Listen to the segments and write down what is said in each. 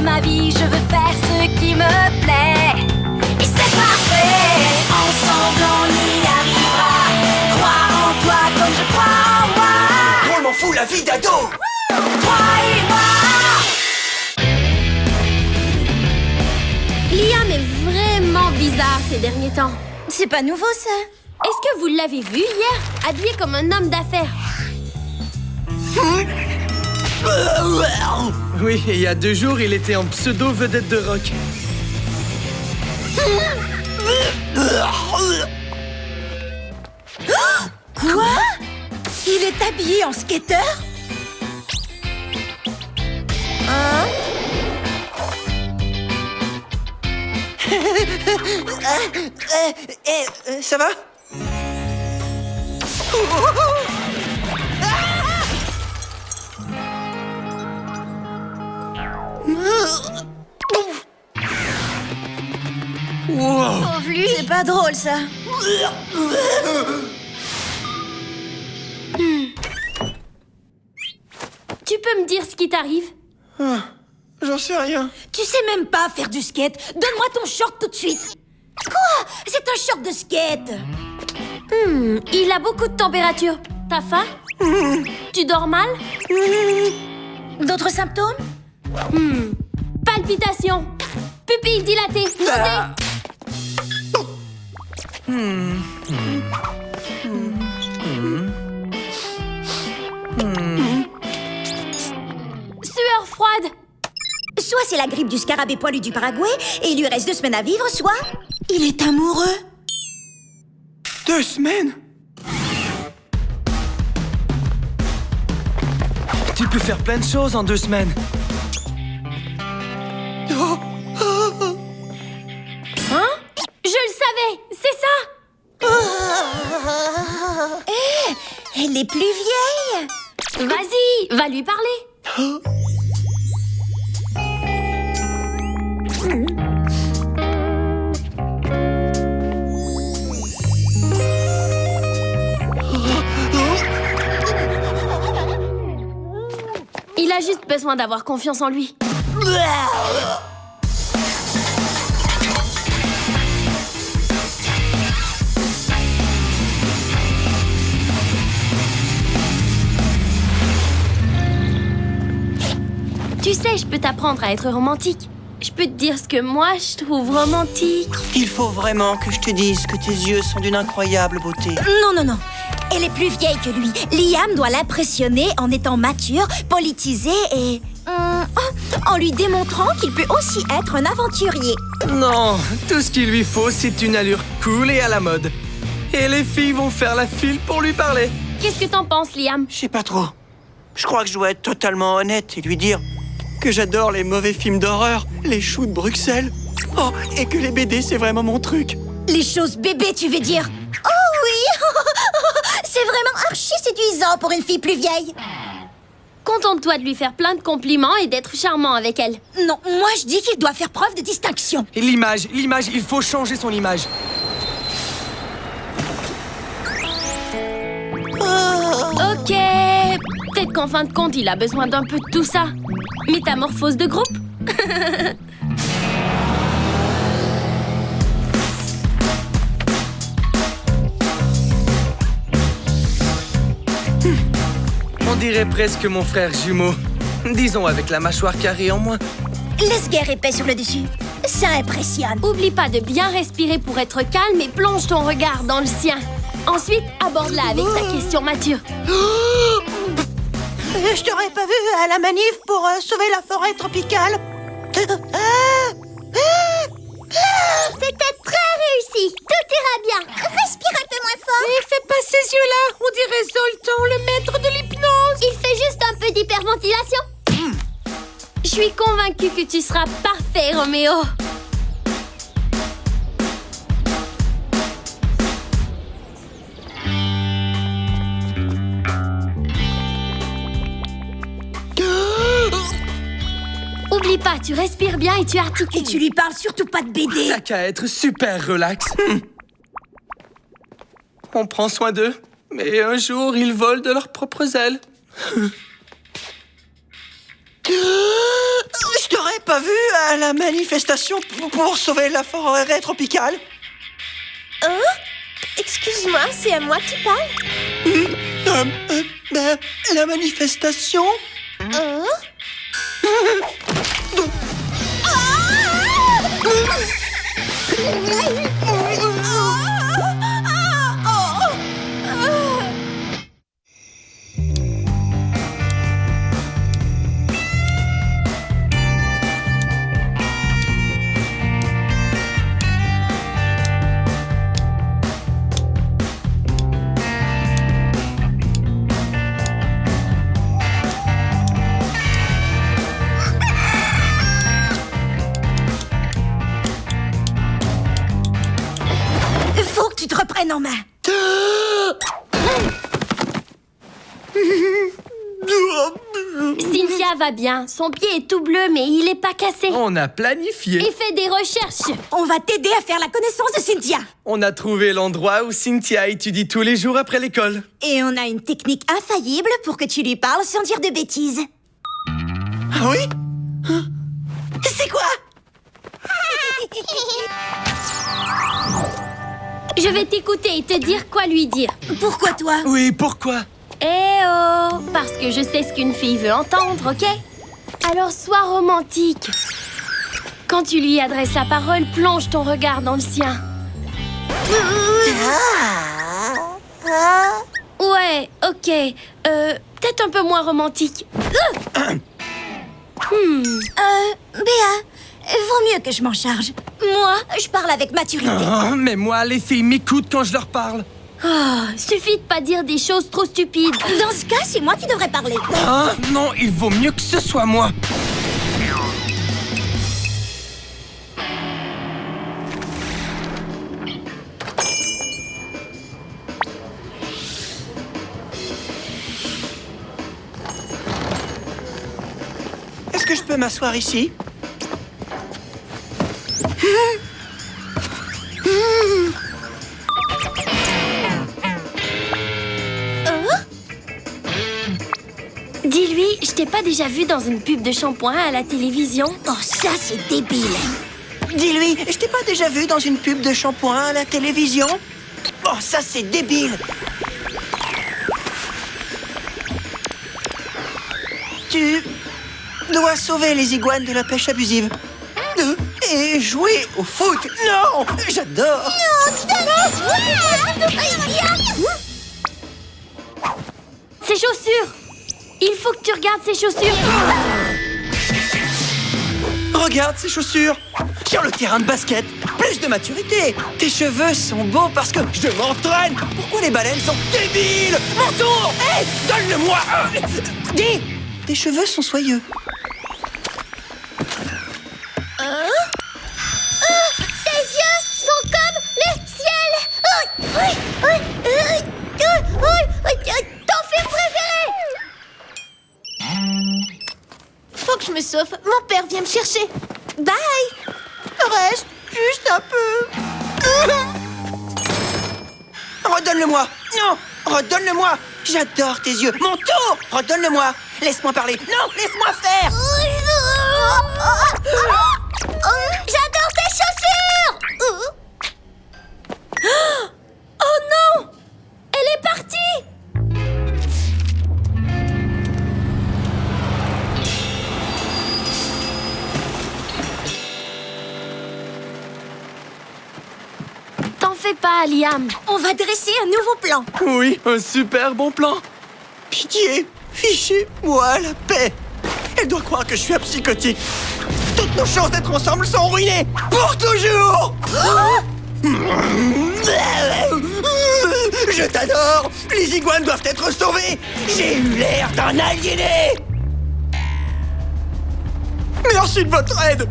c'est ma vie, je veux faire ce qui me plaît. Et c'est parfait, ensemble on y arrivera. Crois en toi comme je crois en moi. Drôlement fou la vie d'ado. Toi et moi. Liam est vraiment bizarre ces derniers temps. C'est pas nouveau, ça. Est-ce que vous l'avez vu hier, habillé comme un homme d'affaires? Oui, et il y a 2 jours, il était en pseudo-vedette de rock. Quoi? Il est habillé en skater? Hein? Ça va? Pauvre lui. C'est pas drôle, ça. Tu peux me dire ce qui t'arrive? J'en sais rien. Tu sais même pas faire du skate. Donne-moi ton short tout de suite. Quoi? C'est un short de skate. Il a beaucoup de température. T'as faim? Tu dors mal? D'autres symptômes? Palpitations. Pupilles dilatées. Nausées. Sueur froide. Soit c'est la grippe du scarabée poilu du Paraguay et il lui reste 2 semaines à vivre, soit il est amoureux. 2 semaines? Tu peux faire plein de choses en 2 semaines. Hein? Je le savais, c'est ça. Elle est plus vieille. Vas-y, va lui parler. Il a juste besoin d'avoir confiance en lui. Tu sais, je peux t'apprendre à être romantique. Je peux te dire ce que moi, je trouve romantique. Il faut vraiment que je te dise que tes yeux sont d'une incroyable beauté. Non. Elle est plus vieille que lui. Liam doit l'impressionner en étant mature, politisé et... en lui démontrant qu'il peut aussi être un aventurier. Non, tout ce qu'il lui faut, c'est une allure cool et à la mode. Et les filles vont faire la file pour lui parler. Qu'est-ce que t'en penses, Liam? Je sais pas trop. Je crois que je dois être totalement honnête et lui dire que j'adore les mauvais films d'horreur, les choux de Bruxelles. Oh, et que les BD, c'est vraiment mon truc. Les choses bébés, tu veux dire? Oh oui. C'est vraiment archi séduisant pour une fille plus vieille. Contente-toi de lui faire plein de compliments et d'être charmant avec elle. Non, moi je dis qu'il doit faire preuve de distinction. Et l'image, il faut changer son image. Ok, peut-être qu'en fin de compte, il a besoin d'un peu de tout ça. Métamorphose de groupe. On dirait presque mon frère jumeau. Disons avec la mâchoire carrée en moins. Laisse guère épais sur le dessus. Ça impressionne. Oublie pas de bien respirer pour être calme et plonge ton regard dans le sien. Ensuite, aborde-la avec ta question mature. Je t'aurais pas vu à la manif pour sauver la forêt tropicale. C'était très réussi. Tout ira bien. Respire un peu moins fort. Mais fais pas ces yeux-là. On dirait Zoltan, le maître de l'hypnose. Il fait juste un peu d'hyperventilation. Je suis convaincue que tu seras parfait, Roméo. Oublie pas, tu respires bien et tu articules. Et tu lui parles surtout pas de BD. T'as qu'à être super relax. On prend soin d'eux, mais un jour, ils volent de leurs propres ailes. Je t'aurais pas vu à la manifestation pour sauver la forêt tropicale. Hein? Excuse-moi, c'est à moi que tu parles? La manifestation? Hein? Faut que tu te reprennes en main. Cynthia va bien. Son pied est tout bleu, mais il est pas cassé. On a planifié. Et fait des recherches. On va t'aider à faire la connaissance de Cynthia. On a trouvé l'endroit où Cynthia étudie tous les jours après l'école. Et on a une technique infaillible pour que tu lui parles sans dire de bêtises. Ah oui? C'est quoi? Je vais t'écouter et te dire quoi lui dire. Pourquoi toi? Oui, pourquoi? Eh oh! Parce que je sais ce qu'une fille veut entendre, ok? Alors sois romantique. Quand tu lui adresses la parole, plonge ton regard dans le sien. Ouais, ok. Peut-être un peu moins romantique. Béa, vaut mieux que je m'en charge. Moi, je parle avec maturité. Oh, mais moi, les filles m'écoutent quand je leur parle. Oh, suffit de pas dire des choses trop stupides. Dans ce cas, c'est moi qui devrais parler. Ah, non, il vaut mieux que ce soit moi. Est-ce que je peux m'asseoir ici? Dis-lui, je t'ai pas déjà vu dans une pub de shampoing à la télévision? Oh, ça, c'est débile. Dis-lui, je t'ai pas déjà vu dans une pub de shampoing à la télévision? Oh, ça c'est débile! Tu dois sauver les iguanes de la pêche abusive. Et jouer au foot. Non, j'adore. Ses chaussures! Il faut que tu regardes ses chaussures! Regarde ces chaussures. Sur le terrain de basket, plus de maturité. Tes cheveux sont beaux parce que je m'entraîne. Pourquoi les baleines sont débiles? Mon tour. Hé, donne-le-moi. Dis, tes cheveux sont soyeux. Tes yeux sont comme le ciel! Ton film préféré! Faut que je me sauve. Mon père vient me chercher. Bye. Reste juste un peu. Redonne-le-moi. Non, redonne-le-moi. J'adore tes yeux. Mon tour. Redonne-le-moi. Laisse-moi parler. Non, laisse-moi faire. J'adore tes chaussures! Oh non! Elle est partie! T'en fais pas, Liam. On va dresser un nouveau plan. Oui, un super bon plan. Pitié, fichez-moi la paix. Elle doit croire que je suis un psychotique. Toutes nos chances d'être ensemble sont ruinées. Pour toujours. Je t'adore. Les iguanes doivent être sauvées. J'ai eu l'air d'un aliéné. Merci de votre aide.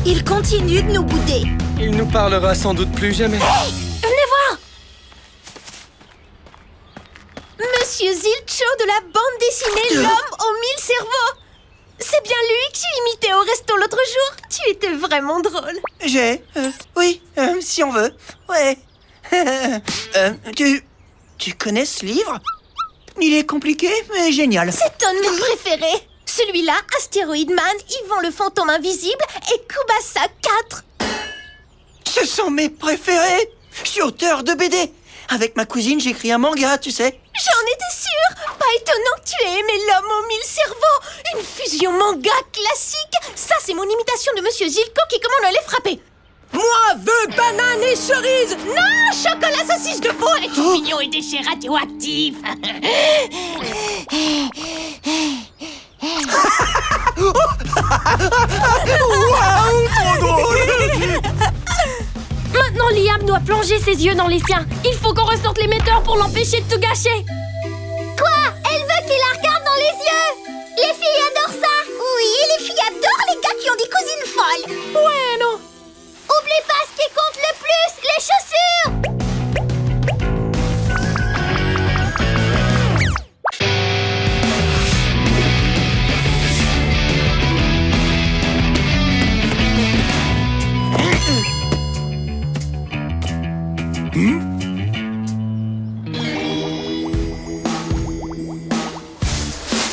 Il continue de nous bouder. Il nous parlera sans doute plus jamais. Venez voir! Monsieur Zilch Show de la bande dessinée L'homme aux 1000 cerveaux. C'est bien lui que tu imitais au resto l'autre jour. Tu étais vraiment drôle. Oui, si on veut. Ouais. Tu connais ce livre? Il est compliqué, mais génial. C'est ton de mes préférés. Celui-là, Astéroïde Man, Yvan le fantôme invisible et Kubasa 4. Ce sont mes préférés. Je suis auteur de BD. Avec ma cousine, j'écris un manga, tu sais. J'en étais sûre. Pas étonnant que tu aies aimé L'homme aux 1000 cerveaux. Une fusion manga classique. Ça, c'est mon imitation de Monsieur Zilko qui commande les frapper. Moi, veux banane et cerise. Non, chocolat, saucisse de veau et champignons et déchets radioactifs. Waouh, trop drôle. Maintenant, Liam doit plonger ses yeux dans les siens. Il faut qu'on ressorte l'émetteur pour l'empêcher de tout gâcher. Quoi? Elle veut qu'il la regarde dans les yeux. Les filles adorent ça. Oui, les filles adorent les gars qui ont des cousines folles. Ouais, non. Oublie pas ce qui compte le plus, les chaussures.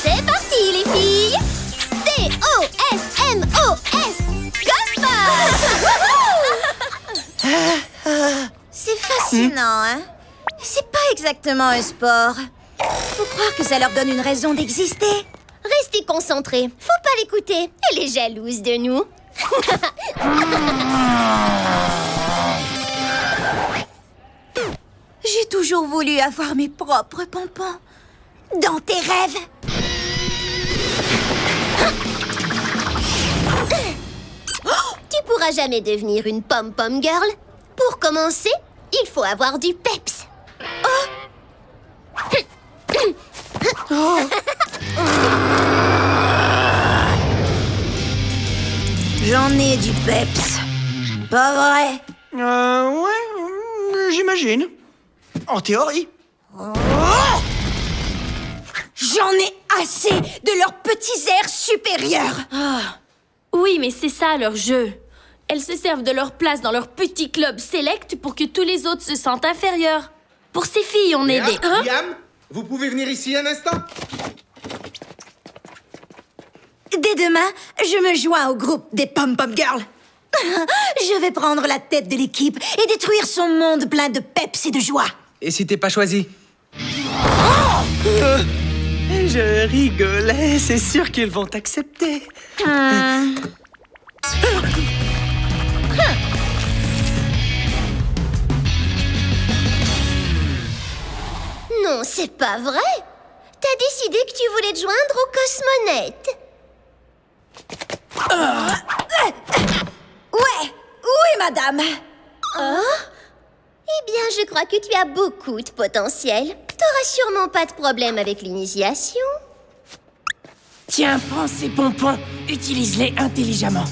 C'est parti les filles. C-O-S-M-O-S Cosmos. C'est fascinant, hein? C'est pas exactement un sport. Faut croire que ça leur donne une raison d'exister. Restez concentrés, faut pas l'écouter. Elle est jalouse de nous. J'ai toujours voulu avoir mes propres pompons. Dans tes rêves. Tu pourras jamais devenir une pom-pom girl. Pour commencer, il faut avoir du peps. J'en ai du peps. Pas vrai? Ouais, j'imagine. En théorie. J'en ai assez de leurs petits airs supérieurs. Oui, mais c'est ça leur jeu. Elles se servent de leur place dans leur petit club select pour que tous les autres se sentent inférieurs. Pour ces filles, on est des... Hein? Liam, vous pouvez venir ici un instant? Dès demain, je me joins au groupe des Pom-Pom Girls. Je vais prendre la tête de l'équipe et détruire son monde plein de peps et de joie. Et si t'es pas choisi? Je rigolais, c'est sûr qu'ils vont t'accepter. Non, c'est pas vrai. T'as décidé que tu voulais te joindre aux cosmonettes. Oui, madame. Eh bien, je crois que tu as beaucoup de potentiel. T'auras sûrement pas de problème avec l'initiation. Tiens, prends ces pompons. Utilise-les intelligemment.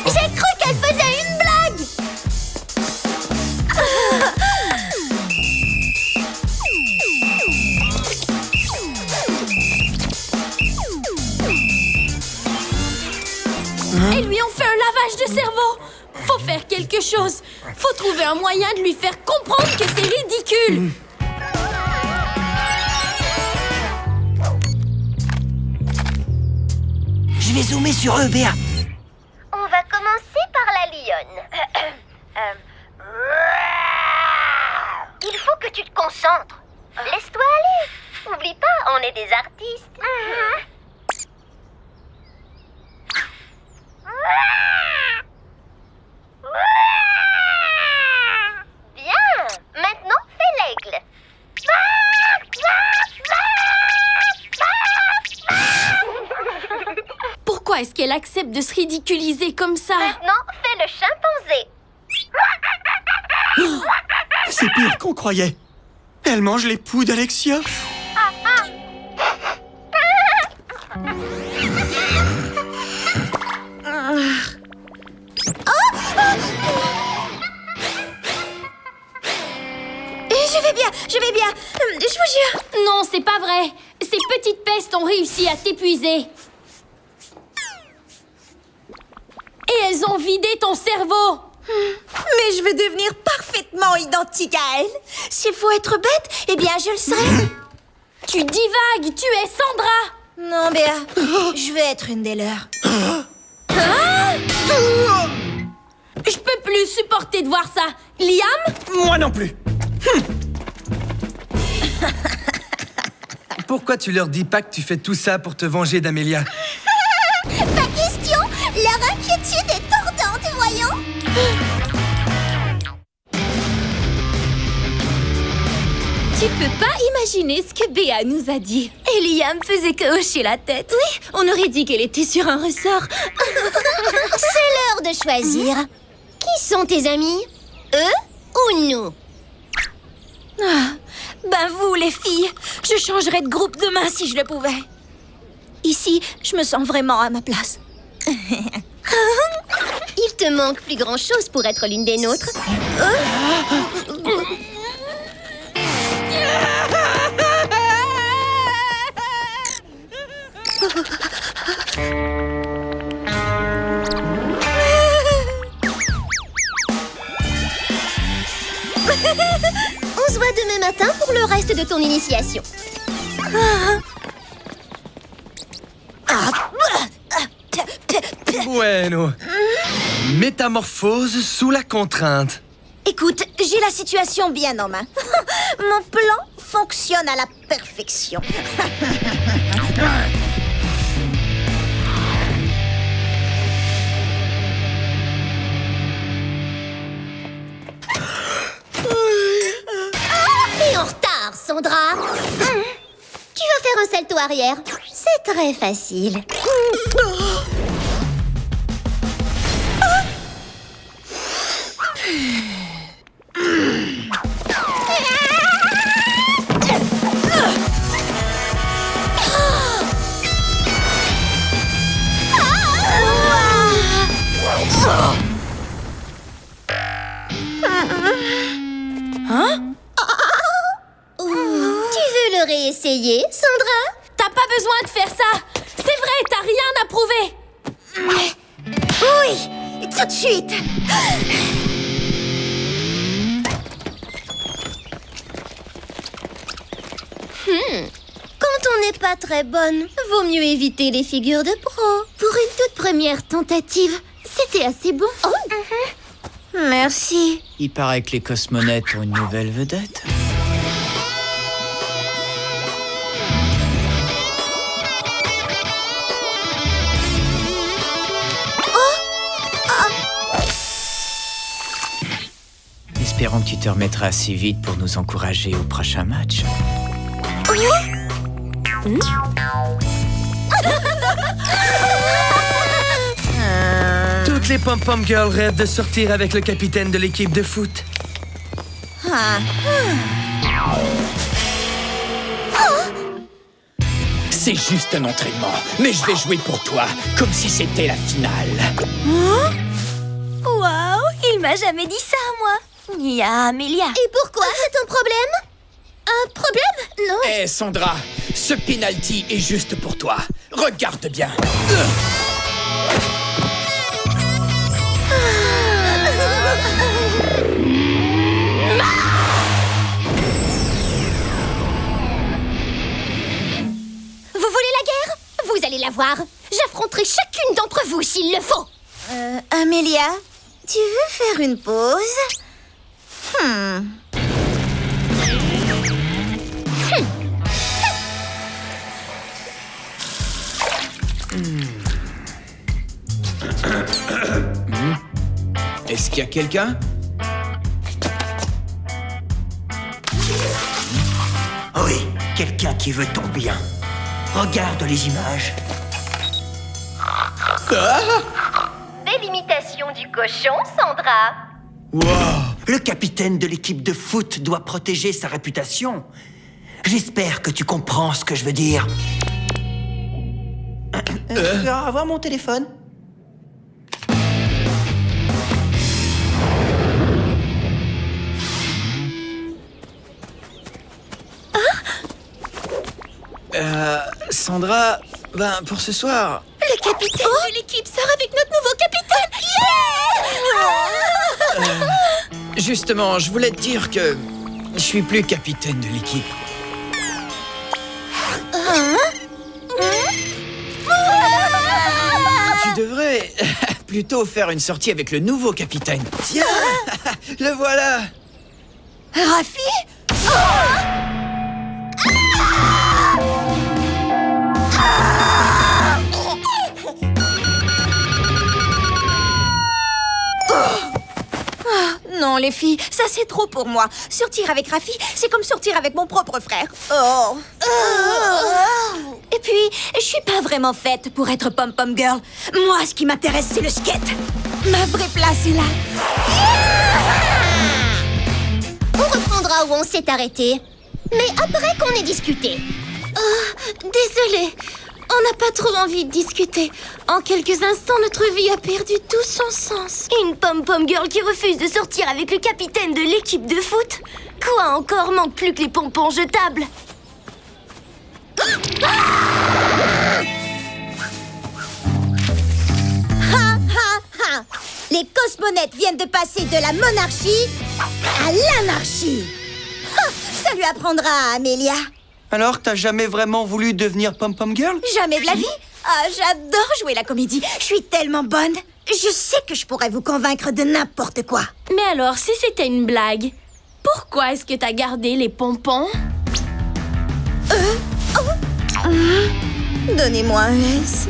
J'ai cru qu'elle faisait une blague. Elles lui ont fait un lavage de cerveau. Faut faire quelque chose. Faut trouver un moyen de lui faire comprendre que c'est ridicule. Je vais zoomer sur eux, Béa. On va commencer par la lionne. Il faut que tu te concentres. Laisse-toi aller. Oublie pas, on est des artistes. Bien. Maintenant, fais l'aigle. Pourquoi est-ce qu'elle accepte de se ridiculiser comme ça? Maintenant, fais le chimpanzé. C'est pire qu'on croyait. Elle mange les poux d'Alexia. Je vais bien, je vous jure. Non, c'est pas vrai. Ces petites pestes ont réussi à t'épuiser. Et elles ont vidé ton cerveau. Mais je vais devenir parfaitement identique à elle. S'il faut être bête, eh bien je le serai. Tu divagues, tu es Sandra. Non, Béa, je vais être une des leurs. Je peux plus supporter de voir ça. Liam? Moi non plus. Pourquoi tu leur dis pas que tu fais tout ça pour te venger d'Amélia? Pas question. Leur inquiétude est tordante, voyons. Tu peux pas imaginer ce que Béa nous a dit. Et Liam faisait que hocher la tête. Oui, on aurait dit qu'elle était sur un ressort. C'est l'heure de choisir. Qui sont tes amis? Eux ou nous? Ben vous, les filles, je changerais de groupe demain si je le pouvais. Ici, je me sens vraiment à ma place. Il te manque plus grand-chose pour être l'une des nôtres. On se voit demain matin pour le reste de ton initiation. Bueno. Métamorphose sous la contrainte. Écoute, j'ai la situation bien en main. Mon plan fonctionne à la perfection. T'es en retard, Sandra. Tu vas faire un salto arrière. C'est très facile. Tu veux le réessayer, Sandra? T'as pas besoin de faire ça. C'est vrai, t'as rien à prouver. Oui, tout de suite. Quand on n'est pas très bonne, vaut mieux éviter les figures de pro. Pour une toute première tentative, c'était assez bon. Merci. Il paraît que les cosmonautes ont une nouvelle vedette. Espérons que tu te remettras assez vite pour nous encourager au prochain match. Toutes les pom-pom girls rêvent de sortir avec le capitaine de l'équipe de foot. C'est juste un entraînement, mais je vais jouer pour toi, comme si c'était la finale. Waouh, il m'a jamais dit ça, moi. Ni à Amélia. Et pourquoi? C'est un problème? Un problème? Non. Eh Sandra, ce penalty est juste pour toi. Regarde bien. Vous voulez la guerre? Vous allez la voir. J'affronterai chacune d'entre vous s'il le faut. Amélia, tu veux faire une pause? Est-ce qu'il y a quelqu'un? Oui, quelqu'un qui veut ton bien. Regarde les images. Belle imitation du cochon, Sandra. Wow, Le capitaine de l'équipe de foot doit protéger sa réputation. J'espère que tu comprends ce que je veux dire. Tu veux avoir mon téléphone? Sandra, pour ce soir... Le capitaine de l'équipe sort avec notre nouveau capitaine. Justement, je voulais te dire que je suis plus capitaine de l'équipe. Tu devrais plutôt faire une sortie avec le nouveau capitaine. Tiens, le voilà. Rafi? Non, les filles, ça c'est trop pour moi. Sortir avec Rafi, c'est comme sortir avec mon propre frère. Oh. Et puis, je suis pas vraiment faite pour être pom-pom girl. Moi, ce qui m'intéresse, c'est le skate. Ma vraie place est là. On reprendra où on s'est arrêté. Mais après qu'on ait discuté. Oh, désolée. On n'a pas trop envie de discuter. En quelques instants, notre vie a perdu tout son sens. Une pom-pom girl qui refuse de sortir avec le capitaine de l'équipe de foot? Quoi encore manque plus que les pompons jetables? Les cosmonettes viennent de passer de la monarchie à l'anarchie. Ça lui apprendra, Amélia. Alors, t'as jamais vraiment voulu devenir pom-pom girl? Jamais de la vie. Ah, j'adore jouer la comédie. Je suis tellement bonne. Je sais que je pourrais vous convaincre de n'importe quoi. Mais alors, si c'était une blague, pourquoi est-ce que t'as gardé les pompons? Donnez-moi un S.